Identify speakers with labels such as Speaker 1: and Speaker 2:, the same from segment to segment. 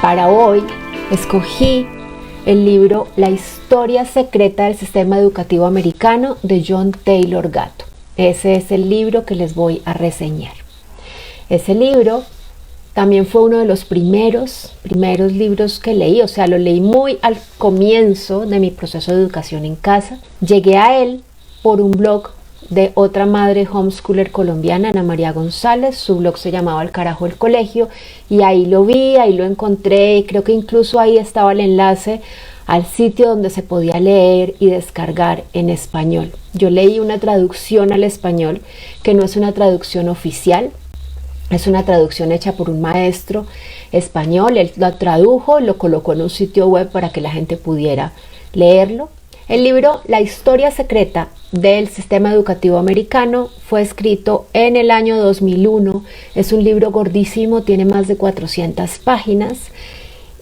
Speaker 1: Para hoy escogí el libro La historia secreta del sistema educativo americano de John Taylor Gatto. Ese es el libro que les voy a reseñar. Ese libro también fue uno de los primeros libros que leí, o sea, lo leí muy al comienzo de mi proceso de educación en casa. Llegué a él por un blog de otra madre homeschooler colombiana, Ana María González. Su blog se llamaba El Carajo del Colegio, y ahí lo vi, ahí lo encontré, y creo que incluso ahí estaba el enlace al sitio donde se podía leer y descargar en español. Yo leí una traducción al español que no es una traducción oficial, es una traducción hecha por un maestro español. Él lo tradujo, lo colocó en un sitio web para que la gente pudiera leerlo. El libro La historia secreta del sistema educativo americano fue escrito en el año 2001. Es un libro gordísimo, tiene más de 400 páginas.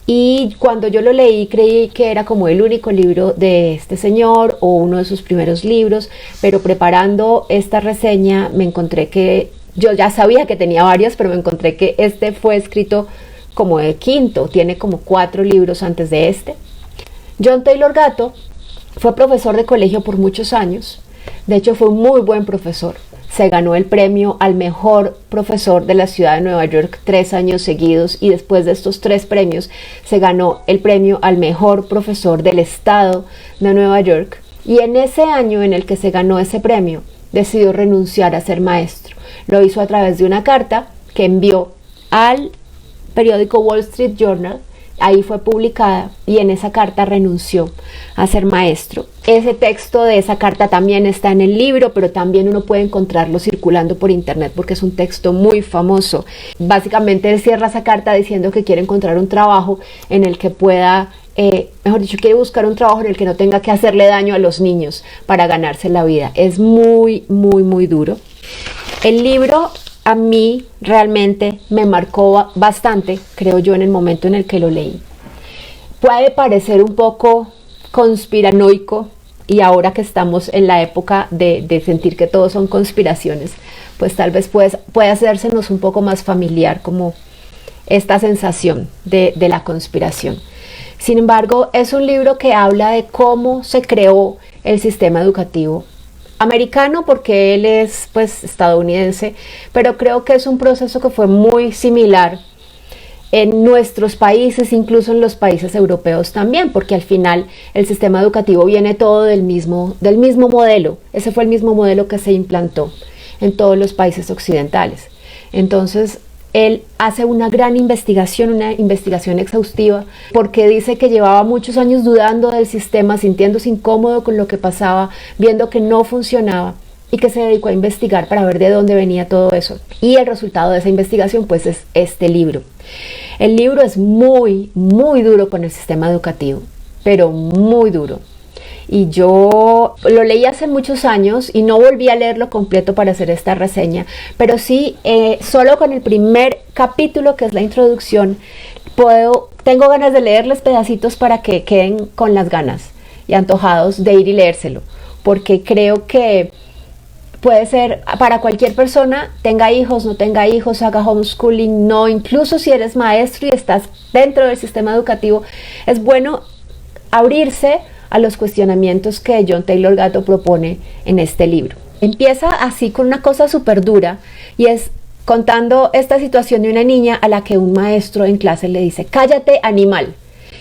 Speaker 1: Y cuando yo lo leí creí que era como el único libro de este señor o uno de sus primeros libros, pero preparando esta reseña me encontré que yo ya sabía que tenía varios, pero me encontré que este fue escrito como el quinto, tiene como 4 libros antes de este. John Taylor Gatto fue profesor de colegio por muchos años. De hecho, fue un muy buen profesor. Se ganó el premio al mejor profesor de la ciudad de Nueva York 3 años seguidos, y después de estos 3 premios se ganó el premio al mejor profesor del estado de Nueva York. Y en ese año en el que se ganó ese premio, decidió renunciar a ser maestro. Lo hizo a través de una carta que envió al periódico Wall Street Journal. Ahí fue publicada, y en esa carta renunció a ser maestro. Ese texto de esa carta también está en el libro, pero también uno puede encontrarlo circulando por internet porque es un texto muy famoso. Básicamente él cierra esa carta diciendo que quiere encontrar un trabajo en el que pueda, mejor dicho, quiere buscar un trabajo en el que no tenga que hacerle daño a los niños para ganarse la vida. Es muy, muy, muy duro. El libro a mí realmente me marcó bastante, creo yo, en el momento en el que lo leí. Puede parecer un poco conspiranoico, y ahora que estamos en la época de sentir que todos son conspiraciones, pues tal vez puede hacérsenos un poco más familiar como esta sensación de la conspiración. Sin embargo, es un libro que habla de cómo se creó el sistema educativo americano, porque él es pues estadounidense, pero creo que es un proceso que fue muy similar en nuestros países, incluso en los países europeos también, porque al final el sistema educativo viene todo del mismo modelo. Ese fue el mismo modelo que se implantó en todos los países occidentales. Entonces él hace una gran investigación, una investigación exhaustiva, porque dice que llevaba muchos años dudando del sistema, sintiéndose incómodo con lo que pasaba, viendo que no funcionaba, y que se dedicó a investigar para ver de dónde venía todo eso. Y el resultado de esa investigación pues es este libro. El libro es muy, muy duro con el sistema educativo, pero muy duro. Y yo lo leí hace muchos años y no volví a leerlo completo para hacer esta reseña, pero sí, solo con el primer capítulo, que es la introducción, tengo ganas de leerles pedacitos para que queden con las ganas y antojados de ir y leérselo, porque creo que puede ser para cualquier persona, tenga hijos, no tenga hijos, haga homeschooling, no, incluso si eres maestro y estás dentro del sistema educativo, es bueno abrirse a los cuestionamientos que John Taylor Gatto propone en este libro. Empieza así con una cosa súper dura, y es contando esta situación de una niña a la que un maestro en clase le dice: cállate, animal,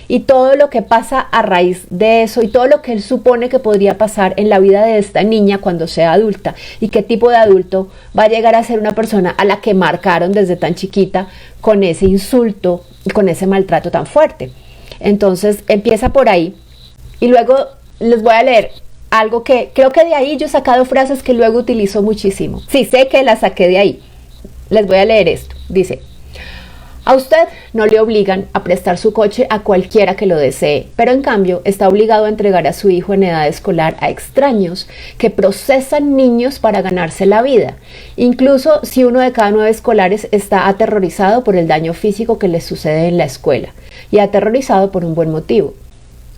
Speaker 1: y todo lo que pasa a raíz de eso, y todo lo que él supone que podría pasar en la vida de esta niña cuando sea adulta, y qué tipo de adulto va a llegar a ser una persona a la que marcaron desde tan chiquita con ese insulto y con ese maltrato tan fuerte. Entonces empieza por ahí. Y luego les voy a leer algo que creo que de ahí yo he sacado frases que luego utilizo muchísimo. Sí, sé que las saqué de ahí. Les voy a leer esto. Dice: a usted no le obligan a prestar su coche a cualquiera que lo desee, pero en cambio está obligado a entregar a su hijo en edad escolar a extraños que procesan niños para ganarse la vida, incluso si 1 de cada 9 escolares está aterrorizado por el daño físico que les sucede en la escuela, y aterrorizado por un buen motivo.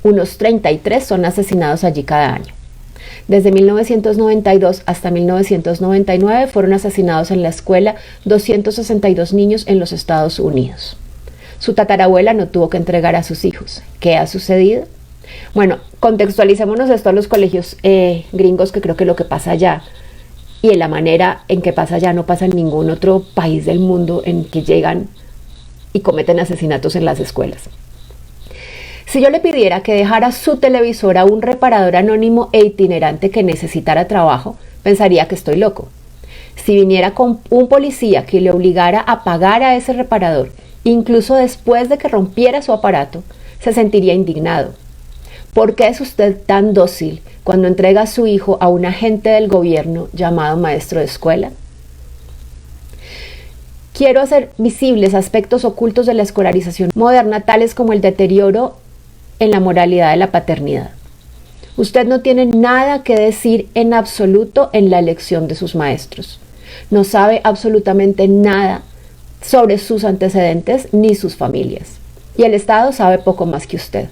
Speaker 1: Unos 33 son asesinados allí cada año. Desde 1992 hasta 1999 fueron asesinados en la escuela 262 niños en los Estados Unidos. Su tatarabuela no tuvo que entregar a sus hijos. ¿Qué ha sucedido? Bueno, contextualicémonos esto a los colegios gringos, que creo que lo que pasa allá y en la manera en que pasa allá no pasa en ningún otro país del mundo, en que llegan y cometen asesinatos en las escuelas. Si yo le pidiera que dejara su televisor a un reparador anónimo e itinerante que necesitara trabajo, pensaría que estoy loco. Si viniera con un policía que le obligara a pagar a ese reparador, incluso después de que rompiera su aparato, se sentiría indignado. ¿Por qué es usted tan dócil cuando entrega a su hijo a un agente del gobierno llamado maestro de escuela? Quiero hacer visibles aspectos ocultos de la escolarización moderna, tales como el deterioro en la moralidad de la paternidad. Usted no tiene nada que decir en absoluto en la elección de sus maestros. No sabe absolutamente nada sobre sus antecedentes ni sus familias. Y el Estado sabe poco más que usted.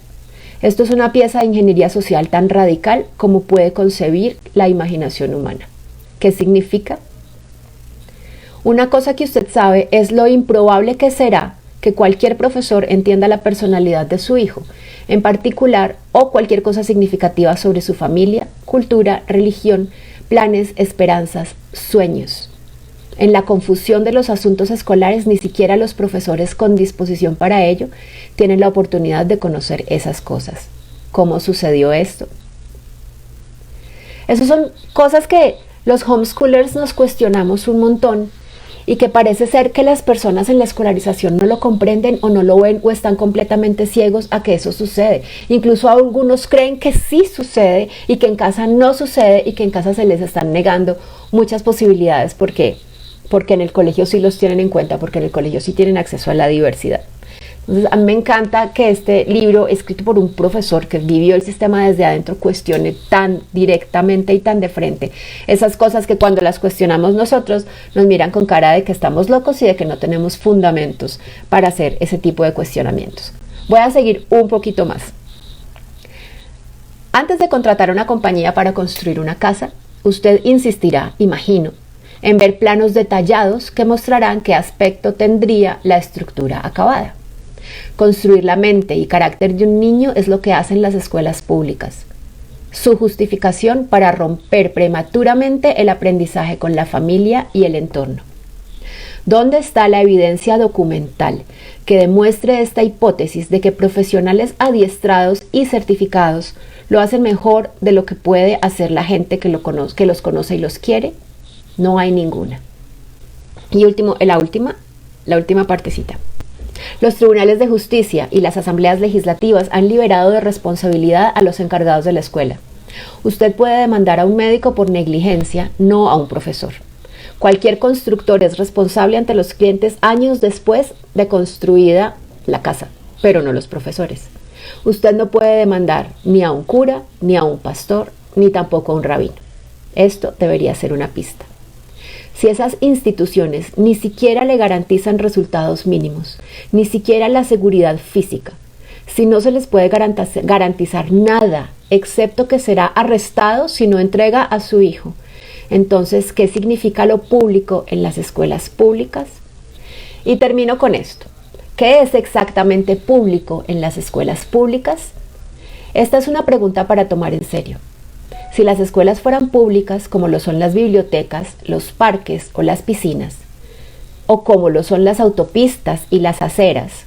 Speaker 1: Esto es una pieza de ingeniería social tan radical como puede concebir la imaginación humana. ¿Qué significa? Una cosa que usted sabe es lo improbable que será que cualquier profesor entienda la personalidad de su hijo, en particular, o cualquier cosa significativa sobre su familia, cultura, religión, planes, esperanzas, sueños. En la confusión de los asuntos escolares, ni siquiera los profesores con disposición para ello tienen la oportunidad de conocer esas cosas. ¿Cómo sucedió esto? Esas son cosas que los homeschoolers nos cuestionamos un montón y que parece ser que las personas en la escolarización no lo comprenden o no lo ven o están completamente ciegos a que eso sucede. Incluso algunos creen que sí sucede y que en casa no sucede y que en casa se les están negando muchas posibilidades porque en el colegio sí los tienen en cuenta, porque en el colegio sí tienen acceso a la diversidad. Entonces, a mí me encanta que este libro, escrito por un profesor que vivió el sistema desde adentro, cuestione tan directamente y tan de frente esas cosas que cuando las cuestionamos nosotros nos miran con cara de que estamos locos y de que no tenemos fundamentos para hacer ese tipo de cuestionamientos. Voy a seguir un poquito más. Antes de contratar una compañía para construir una casa, usted insistirá, imagino, en ver planos detallados que mostrarán qué aspecto tendría la estructura acabada. Construir la mente y carácter de un niño es lo que hacen las escuelas públicas. Su justificación para romper prematuramente el aprendizaje con la familia y el entorno. ¿Dónde está la evidencia documental que demuestre esta hipótesis de que profesionales adiestrados y certificados lo hacen mejor de lo que puede hacer la gente que los conoce y los quiere? No hay ninguna. Y la última partecita. Los tribunales de justicia y las asambleas legislativas han liberado de responsabilidad a los encargados de la escuela. Usted puede demandar a un médico por negligencia, no a un profesor. Cualquier constructor es responsable ante los clientes años después de construida la casa, pero no los profesores. Usted no puede demandar ni a un cura, ni a un pastor, ni tampoco a un rabino. Esto debería ser una pista. Si esas instituciones ni siquiera le garantizan resultados mínimos, ni siquiera la seguridad física, si no se les puede garantizar nada, excepto que será arrestado si no entrega a su hijo, entonces, ¿qué significa lo público en las escuelas públicas? Y termino con esto. ¿Qué es exactamente público en las escuelas públicas? Esta es una pregunta para tomar en serio. Si las escuelas fueran públicas, como lo son las bibliotecas, los parques o las piscinas, o como lo son las autopistas y las aceras,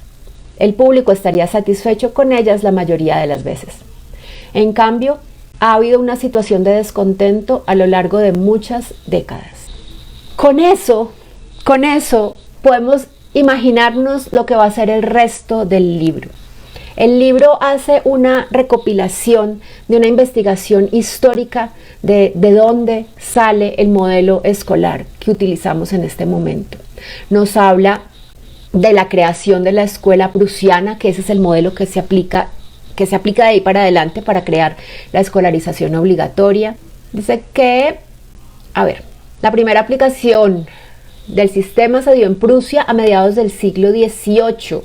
Speaker 1: el público estaría satisfecho con ellas la mayoría de las veces. En cambio, ha habido una situación de descontento a lo largo de muchas décadas. Con eso podemos imaginarnos lo que va a ser el resto del libro. El libro hace una recopilación de una investigación histórica de dónde sale el modelo escolar que utilizamos en este momento. Nos habla de la creación de la escuela prusiana, que ese es el modelo que se aplica de ahí para adelante para crear la escolarización obligatoria. Dice que, la primera aplicación del sistema se dio en Prusia a mediados del siglo XVIII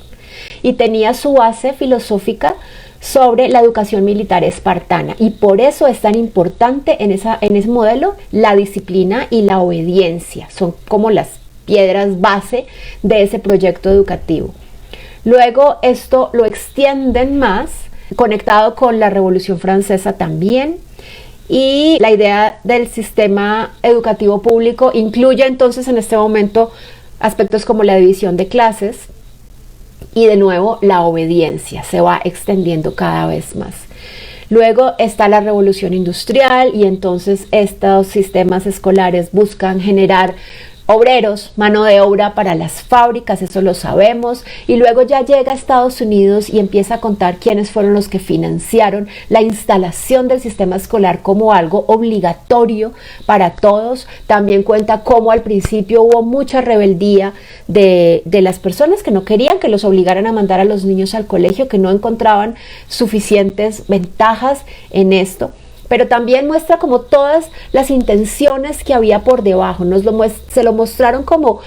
Speaker 1: y tenía su base filosófica sobre la educación militar espartana, y por eso es tan importante en ese modelo la disciplina y la obediencia. Son como las piedras base de ese proyecto educativo. Luego esto lo extienden más, conectado con la Revolución Francesa también. Y la idea del sistema educativo público incluye entonces en este momento aspectos como la división de clases y de nuevo la obediencia se va extendiendo cada vez más. Luego está la revolución industrial y entonces estos sistemas escolares buscan generar obreros, mano de obra para las fábricas, eso lo sabemos, y luego ya llega a Estados Unidos y empieza a contar quiénes fueron los que financiaron la instalación del sistema escolar como algo obligatorio para todos. También cuenta cómo al principio hubo mucha rebeldía de las personas que no querían que los obligaran a mandar a los niños al colegio, que no encontraban suficientes ventajas en esto. Pero también muestra como todas las intenciones que había por debajo. Se lo mostraron como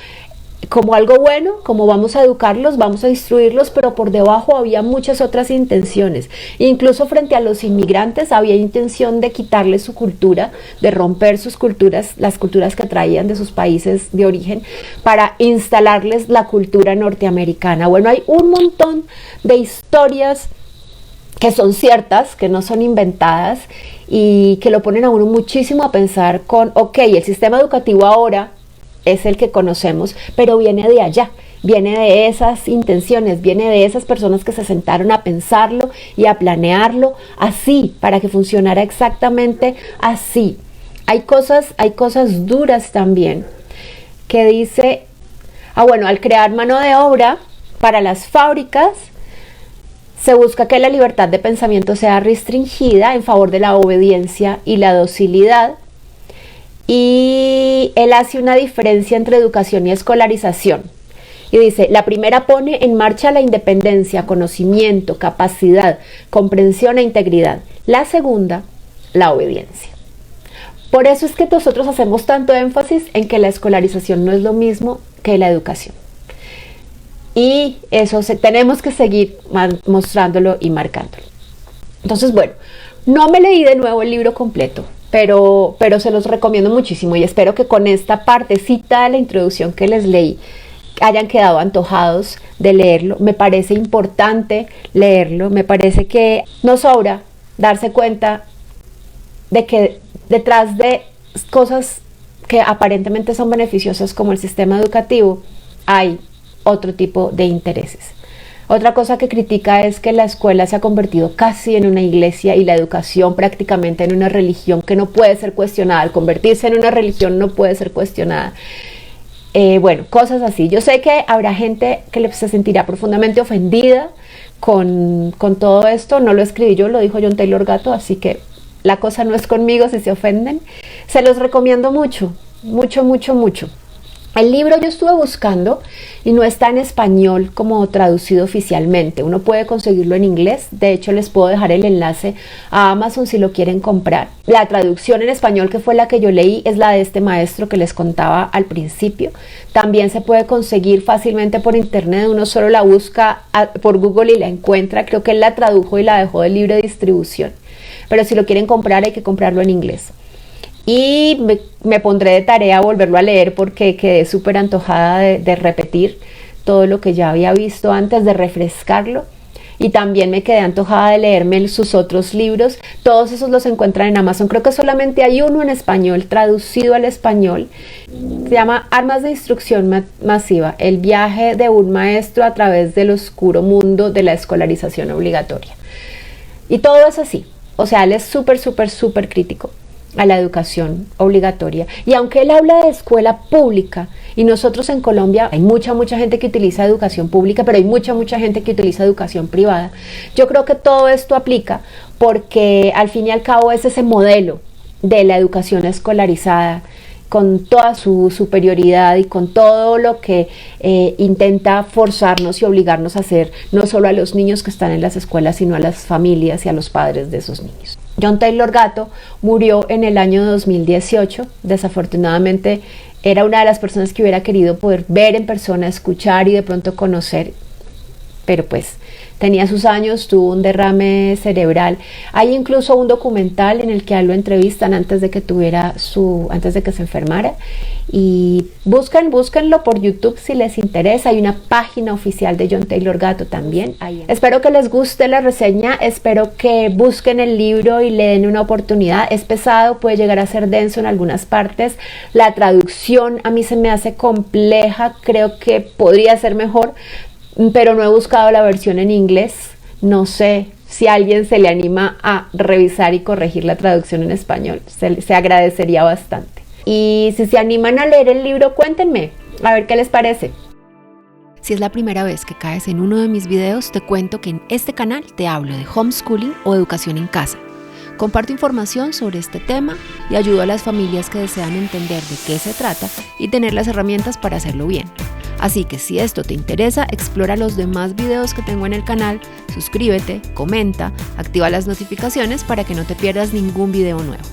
Speaker 1: algo bueno, como vamos a educarlos, vamos a instruirlos, pero por debajo había muchas otras intenciones. Incluso frente a los inmigrantes había intención de quitarles su cultura, de romper sus culturas, las culturas que traían de sus países de origen, para instalarles la cultura norteamericana. Bueno, hay un montón de historias que son ciertas, que no son inventadas y que lo ponen a uno muchísimo a pensar ok, el sistema educativo ahora es el que conocemos, pero viene de allá, viene de esas intenciones, viene de esas personas que se sentaron a pensarlo y a planearlo así, para que funcionara exactamente así. Hay cosas duras también, que dice, al crear mano de obra para las fábricas, se busca que la libertad de pensamiento sea restringida en favor de la obediencia y la docilidad. Y él hace una diferencia entre educación y escolarización. Y dice, la primera pone en marcha la independencia, conocimiento, capacidad, comprensión e integridad. La segunda, la obediencia. Por eso es que nosotros hacemos tanto énfasis en que la escolarización no es lo mismo que la educación. Y eso tenemos que seguir mostrándolo y marcándolo. Entonces, bueno, no me leí de nuevo el libro completo, pero se los recomiendo muchísimo y espero que con esta partecita de la introducción que les leí hayan quedado antojados de leerlo. Me parece importante leerlo, me parece que no sobra darse cuenta de que detrás de cosas que aparentemente son beneficiosas como el sistema educativo hay otro tipo de intereses. Otra cosa que critica es que la escuela se ha convertido casi en una iglesia y la educación prácticamente en una religión que no puede ser cuestionada. Al convertirse en una religión no puede ser cuestionada. Cosas así. Yo sé que habrá gente que se sentirá profundamente ofendida con todo esto. No lo escribí yo, lo dijo John Taylor Gatto, así que la cosa no es conmigo si se ofenden. Se los recomiendo mucho, mucho, mucho, mucho. El libro yo estuve buscando y no está en español como traducido oficialmente. Uno puede conseguirlo en inglés. De hecho, les puedo dejar el enlace a Amazon si lo quieren comprar. La traducción en español, que fue la que yo leí, es la de este maestro que les contaba al principio. También se puede conseguir fácilmente por internet. Uno solo la busca por Google y la encuentra. Creo que él la tradujo y la dejó de libre distribución. Pero si lo quieren comprar, hay que comprarlo en inglés. Y me pondré de tarea a volverlo a leer porque quedé súper antojada de repetir todo lo que ya había visto antes, de refrescarlo. Y también me quedé antojada de leerme sus otros libros. Todos esos los encuentran en Amazon. Creo que solamente hay uno en español, traducido al español. Se llama Armas de Instrucción Masiva, el viaje de un maestro a través del oscuro mundo de la escolarización obligatoria. Y todo es así. O sea, él es súper, súper, súper crítico a la educación obligatoria. Y aunque él habla de escuela pública, y nosotros en Colombia hay mucha gente que utiliza educación pública, pero hay mucha gente que utiliza educación privada, yo creo que todo esto aplica porque al fin y al cabo es ese modelo de la educación escolarizada, con toda su superioridad y con todo lo que intenta forzarnos y obligarnos a hacer, no solo a los niños que están en las escuelas, sino a las familias y a los padres de esos niños. John Taylor Gatto murió en el año 2018. Desafortunadamente era una de las personas que hubiera querido poder ver en persona, escuchar y de pronto conocer. pero pues tenía sus años, tuvo un derrame cerebral. Hay incluso un documental en el que a él lo entrevistan antes de que se enfermara. Y búsquenlo por YouTube si les interesa. Hay una página oficial de John Taylor Gatto también. Espero que les guste la reseña, espero que busquen el libro y le den una oportunidad. Es pesado, puede llegar a ser denso en algunas partes. La traducción a mí se me hace compleja, creo que podría ser mejor, pero no he buscado la versión en inglés. No sé si a alguien se le anima a revisar y corregir la traducción en español. Se agradecería bastante. Y si se animan a leer el libro, cuéntenme, a ver qué les parece.
Speaker 2: Si es la primera vez que caes en uno de mis videos, te cuento que en este canal te hablo de homeschooling o educación en casa. Comparto información sobre este tema y ayudo a las familias que desean entender de qué se trata y tener las herramientas para hacerlo bien. Así que si esto te interesa, explora los demás videos que tengo en el canal, suscríbete, comenta, activa las notificaciones para que no te pierdas ningún video nuevo.